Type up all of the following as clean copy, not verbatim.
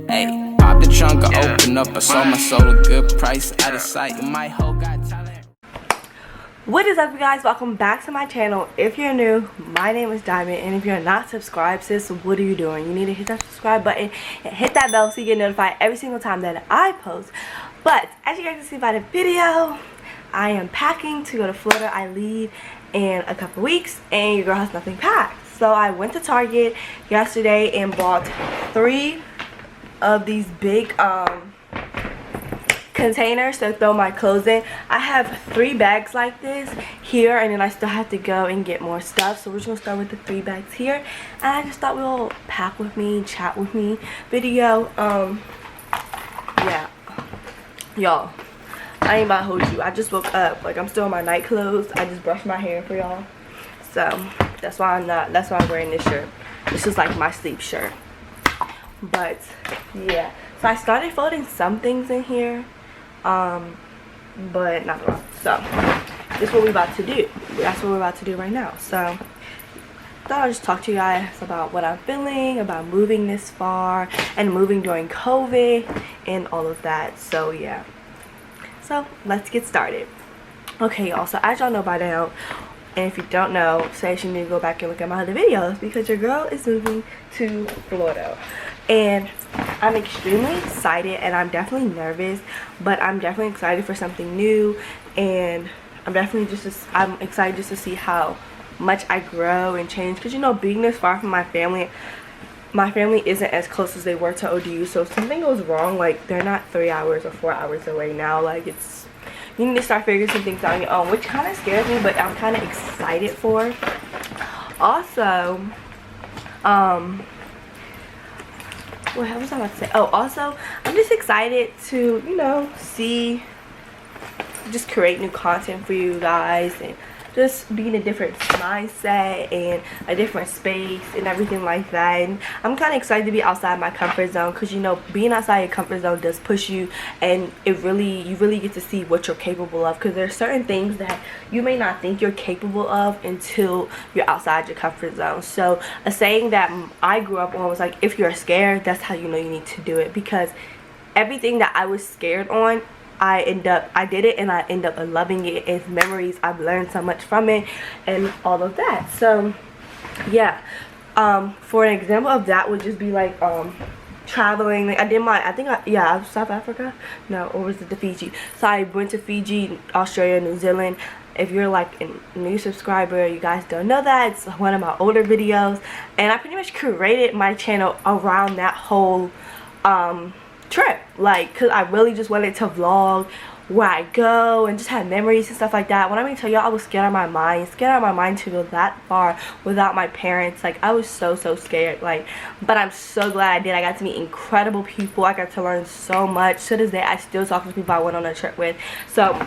Hey, pop the trunk, I open up, I sold my soul a good price, out of sight, my whole got talent. What is up, you guys? Welcome back to my channel. If you're new, my name is Diamond, and if you're not subscribed, sis, what are you doing? You need to hit that subscribe button and hit that bell so you get notified every single time that I post. But as you guys can see by the video, I am packing to go to Florida. I leave in a couple weeks, and your girl has nothing packed. So I went to Target yesterday and bought 3 of these big containers to throw my clothes in. I have 3 bags like this here, and then I still have to go and get more stuff. So we're just gonna start with the 3 bags here, and I just thought we'll pack with me, chat with me video. Yeah, y'all, I ain't about to hold you. I just woke up, like I'm still in my night clothes. I just brushed my hair for y'all, so that's why I'm wearing this shirt. This is like my sleep shirt. But yeah, so I started folding some things in here, but not a lot. So this is what we're about to do. That's what we're about to do right now. So I thought I'll just talk to you guys about what I'm feeling about moving this far and moving during COVID and all of that. So yeah, so let's get started. Okay, y'all, so as y'all know by now, and if you don't know, say you need to go back and look at my other videos, because your girl is moving to Florida. And I'm extremely excited, and I'm definitely nervous, but I'm definitely excited for something new. And I'm excited just to see how much I grow and change, because you know, being this far from my family isn't as close as they were to ODU. So if something goes wrong, like they're not 3 hours or 4 hours away now. Like you need to start figuring some things out on your own, which kind of scares me, but I'm kind of excited for. Also, what was I about to say? Oh, also, I'm just excited to, you know, just create new content for you guys, and just be in a different mindset and a different space and everything like that. And I'm kind of excited to be outside my comfort zone, because you know, being outside your comfort zone does push you, and you really get to see what you're capable of, because there's certain things that you may not think you're capable of until you're outside your comfort zone. So a saying that I grew up on was like, if you're scared, that's how you know you need to do it, because everything that I was scared on, I did it, and I end up loving it. It's memories. I've learned so much from it and all of that. So yeah, for an example of that would just be like traveling. Like South Africa, no, or was it the Fiji? So I went to Fiji, Australia, New Zealand. If you're like a new subscriber, you guys don't know that, it's one of my older videos, and I pretty much created my channel around that whole trip, like, because I really just wanted to vlog where I go and just have memories and stuff like that. When I tell y'all, I was scared out of my mind to go that far without my parents. Like, I was so scared, like, but I'm so glad I did. I got to meet incredible people. I got to learn so much. To this day, I still talk to people I went on a trip with. So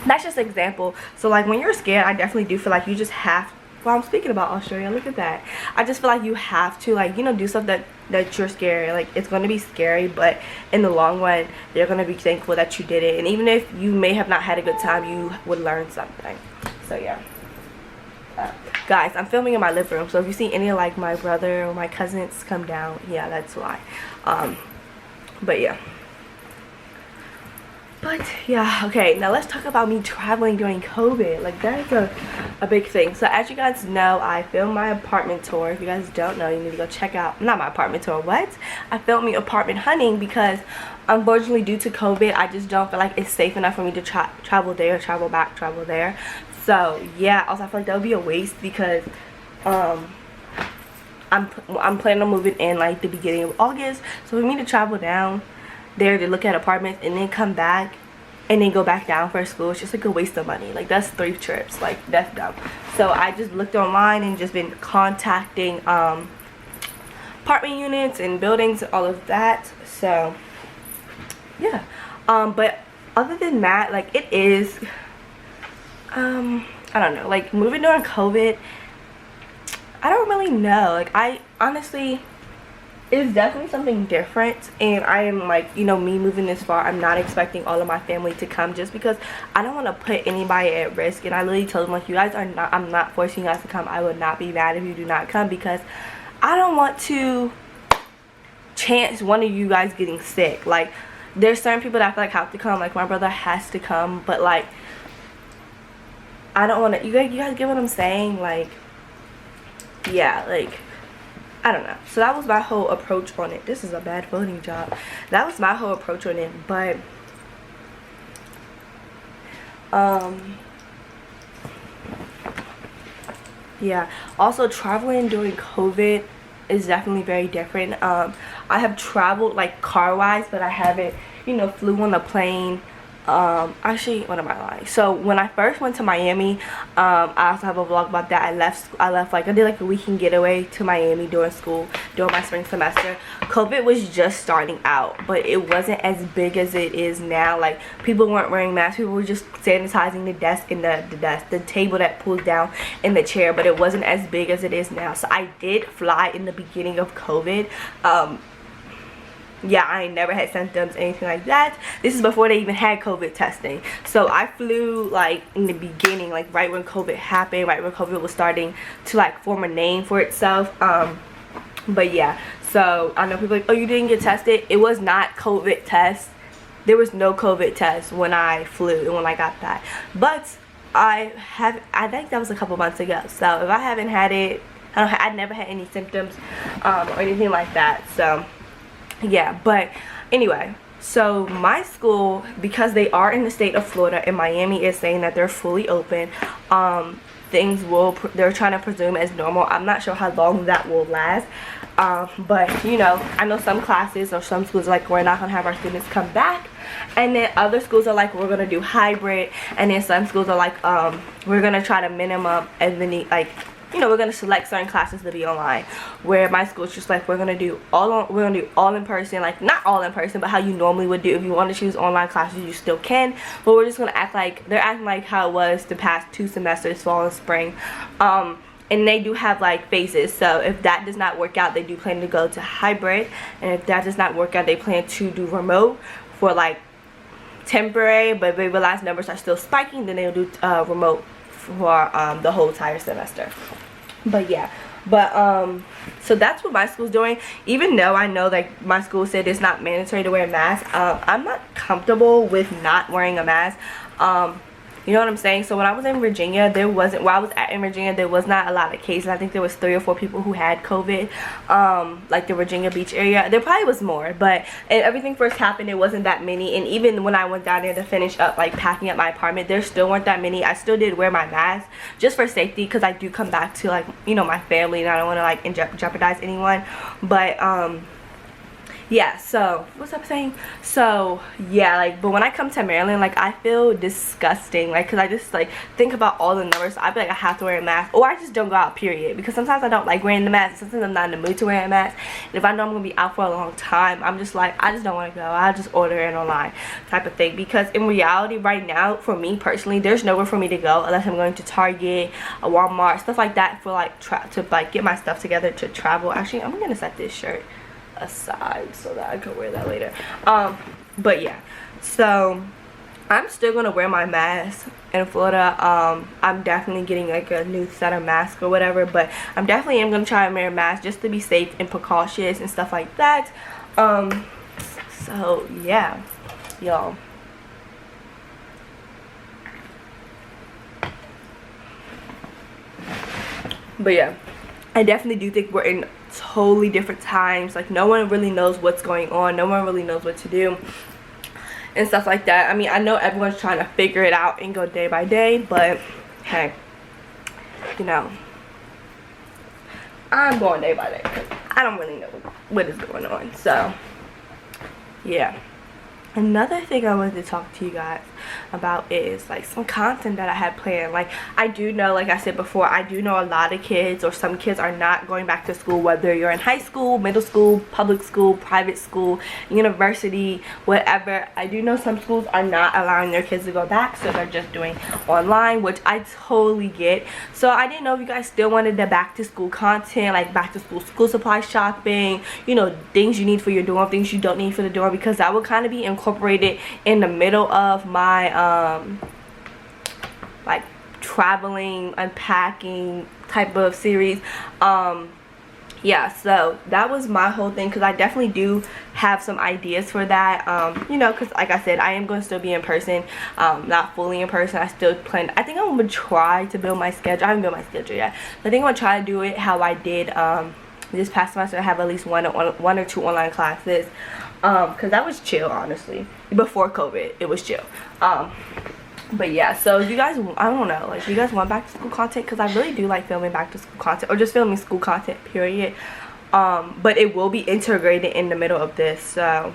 that's just an example. So like, when you're scared, I definitely do feel like you just have, well, I'm speaking about Australia, look at that. I just feel like you have to, like, you know, do stuff that you're scary. Like, it's going to be scary, but in the long run, you're going to be thankful that you did it. And even if you may have not had a good time, you would learn something. So yeah, guys, I'm filming in my living room, so if you see any of like my brother or my cousins come down, yeah, that's why. But yeah, okay, now let's talk about me traveling during COVID. Like, that is a big thing. So as you guys know, I filmed my apartment tour. If you guys don't know, you need to go check out, not my apartment tour, what? I filmed me apartment hunting, because unfortunately due to COVID, I just don't feel like it's safe enough for me to travel there, travel back, travel there. So yeah, also I feel like that would be a waste, because I'm planning on moving in like the beginning of August. So for me to travel down there to look at apartments and then come back and then go back down for school, it's just like a waste of money. Like, that's 3 trips, like, that's dumb. So I just looked online and just been contacting apartment units and buildings and all of that. So yeah, but other than that, like, it is I don't know, like, moving during COVID, I don't really know. Like, I honestly, it's definitely something different, and I am, like, you know, me moving this far, I'm not expecting all of my family to come, just because I don't want to put anybody at risk. And I literally told them, like, you guys are not, I'm not forcing you guys to come. I would not be mad if you do not come, because I don't want to chance one of you guys getting sick. Like, there's certain people that I feel like have to come. Like, my brother has to come, but like, I don't want to. You guys get what I'm saying? Like, yeah, like, I don't know. So that was my whole approach on it. This is a bad voting job. That was my whole approach on it. But yeah, also traveling during COVID is definitely very different. I have traveled like car wise, but I haven't, you know, flew on a plane. Actually, what am I lying? So when I first went to Miami, I also have a vlog about that. I left like, I did like a weekend getaway to Miami during school, during my spring semester. COVID was just starting out, but it wasn't as big as it is now. Like, people weren't wearing masks. People were just sanitizing the desk and the table that pulls down in the chair, but it wasn't as big as it is now. So I did fly in the beginning of COVID. Yeah, I ain't never had symptoms, anything like that. This is before they even had COVID testing. So I flew like in the beginning, like right when COVID happened, right when COVID was starting to like form a name for itself. But yeah, so I know people like, oh, you didn't get tested. It was not COVID test. There was no COVID test when I flew and when I got that. But I think that was a couple months ago. So if I haven't had it, I never had any symptoms or anything like that. So yeah, but anyway, so my school, because they are in the state of Florida and Miami is saying that they're fully open, they're trying to presume as normal. I'm not sure how long that will last, but you know, I know some classes or some schools are like, we're not gonna have our students come back, and then other schools are like, we're gonna do hybrid, and then some schools are like, we're gonna try to minimum as many, like, you know, we're gonna select certain classes to be online. Where my school is just like, we're gonna do all in person, like not all in person, but how you normally would do. If you want to choose online classes, you still can, but we're just gonna act like they're acting like how it was the past 2 semesters, fall and spring. And they do have like phases. So if that does not work out, they do plan to go to hybrid, and if that does not work out, they plan to do remote for like temporary, but if they realize numbers are still spiking, then they'll do remote for the whole entire semester. But yeah, so that's what my school's doing. Even though I know like my school said it's not mandatory to wear a mask, I'm not comfortable with not wearing a mask. You know what I'm saying? So when I was in Virginia, while I was in Virginia, there was not a lot of cases. I think there was 3 or 4 people who had COVID, like the Virginia Beach area. There probably was more, but and everything first happened, it wasn't that many. And even when I went down there to finish up, like packing up my apartment, there still weren't that many. I still did wear my mask just for safety, because I do come back to like, you know, my family, and I don't want to like jeopardize anyone. But yeah, so what's up saying? So yeah, like, but when I come to Maryland, like, I feel disgusting, like, because I just like think about all the numbers. So I feel like I have to wear a mask, or I just don't go out, period, because sometimes I don't like wearing the mask. Sometimes I'm not in the mood to wear a mask, and if I know I'm gonna be out for a long time, I'm just like, I just don't want to go. I'll just order it online, type of thing. Because in reality, right now, for me personally, there's nowhere for me to go unless I'm going to Target, a Walmart, stuff like that, for like to like get my stuff together to travel. Actually, I'm gonna set this shirt aside so that I can wear that later. But yeah, so I'm still gonna wear my mask in Florida. I'm definitely getting like a new set of masks or whatever, but I'm definitely gonna try and wear a mask just to be safe and precautious and stuff like that. So yeah, y'all. But yeah, I definitely do think we're in totally different times. Like, no one really knows what's going on, no one really knows what to do and stuff like that. I mean, I know everyone's trying to figure it out and go day by day, but hey, you know, I'm going day by day because I don't really know what is going on. So yeah, another thing I wanted to talk to you guys about is like some content that I had planned. Like, I do know, like I said before, I do know a lot of kids, or some kids, are not going back to school, whether you're in high school, middle school, public school, private school, university, whatever. I do know some schools are not allowing their kids to go back, so they're just doing online, which I totally get. So I didn't know if you guys still wanted the back to school content, like back to school supply shopping, you know, things you need for your dorm, things you don't need for the dorm, because that would kind of be incorporated in the middle of my like traveling, unpacking type of series. yeah, so that was my whole thing, because I definitely do have some ideas for that. You know, because like I said, I am going to still be in person, not fully in person. I still plan, I think I'm going to try to build my schedule. I haven't built my schedule yet, but I think I'm going to try to do it how I did this past semester. I have at least one or two online classes, because that was chill, honestly. Before COVID, it was chill. But yeah, so you guys, I don't know, like, you guys want back to school content? Because I really do like filming back to school content, or just filming school content, period. But it will be integrated in the middle of this, so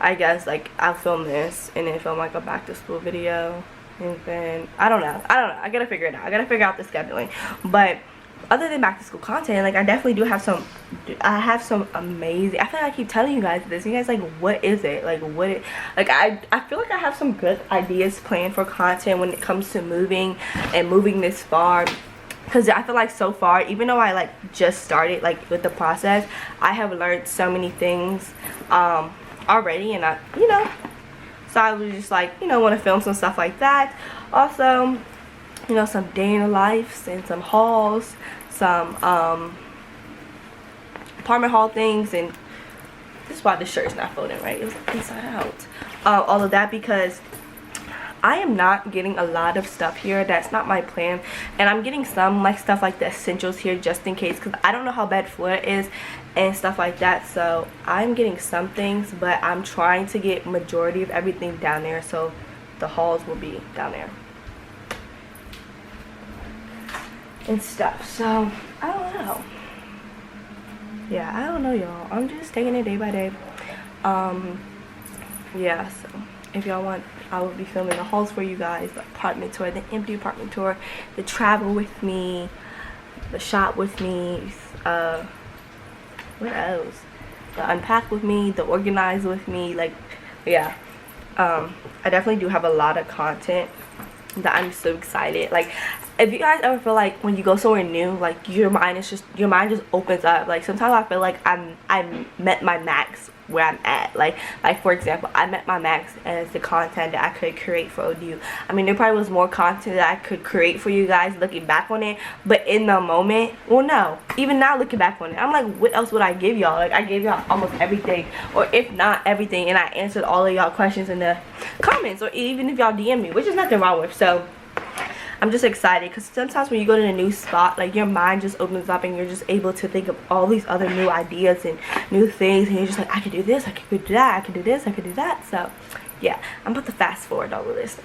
I guess, like, I'll film this and then film like a back to school video, and then I don't know, I gotta figure it out. I gotta figure out the scheduling. But other than back to school content, like, I definitely do have some, I have some amazing, I feel like I keep telling you guys this, you guys, like, what is it, like, what it, like, I feel like I have some good ideas planned for content when it comes to moving and moving this far. Because I feel like so far, even though I, like, just started, like, with the process, I have learned so many things already, and I, you know, so I was just like, you know, want to film some stuff like that. Also, you know, some day in the life and some hauls, some apartment haul things, and this is why the shirt's not folding right, it was inside out. All of that, because I am not getting a lot of stuff here. That's not my plan, and I'm getting some, like, stuff like the essentials here just in case, because I don't know how bad Florida is and stuff like that. So I'm getting some things, but I'm trying to get majority of everything down there, so the hauls will be down there and stuff. So I don't know, yeah, I don't know, y'all. I'm just taking it day by day. Yeah, so if y'all want, I will be filming the hauls for you guys, the apartment tour, the empty apartment tour, the travel with me, the shop with me, what else, the unpack with me, the organize with me, like, yeah. I definitely do have a lot of content that I'm so excited. Like, if you guys ever feel like when you go somewhere new, like, your mind just opens up. Like, sometimes I feel like I met my max where I'm at. Like for example, I met my max as the content that I could create for ODU. I mean, there probably was more content that I could create for you guys looking back on it, but in the moment, well, no, even now looking back on it, I'm like, what else would I give y'all? Like, I gave y'all almost everything, or if not everything, and I answered all of y'all questions in the comments, or even if y'all DM me, which is nothing wrong with. So I'm just excited, because sometimes when you go to a new spot, like, your mind just opens up and you're just able to think of all these other new ideas and new things, and you're just like, I could do this, I could do that, I could do this, I could do that. So yeah, I'm about to fast forward all of this.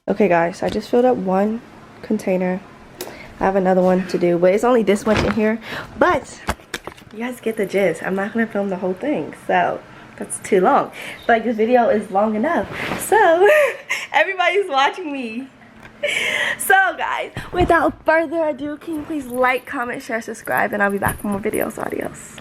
Okay guys, I just filled up one container. I have another one to do, but it's only this much in here. But you guys get the gist. I'm not gonna film the whole thing, so that's too long. But this video is long enough, so everybody's watching me. So guys, without further ado, can you please like, comment, share, subscribe, and I'll be back for more videos. Adios.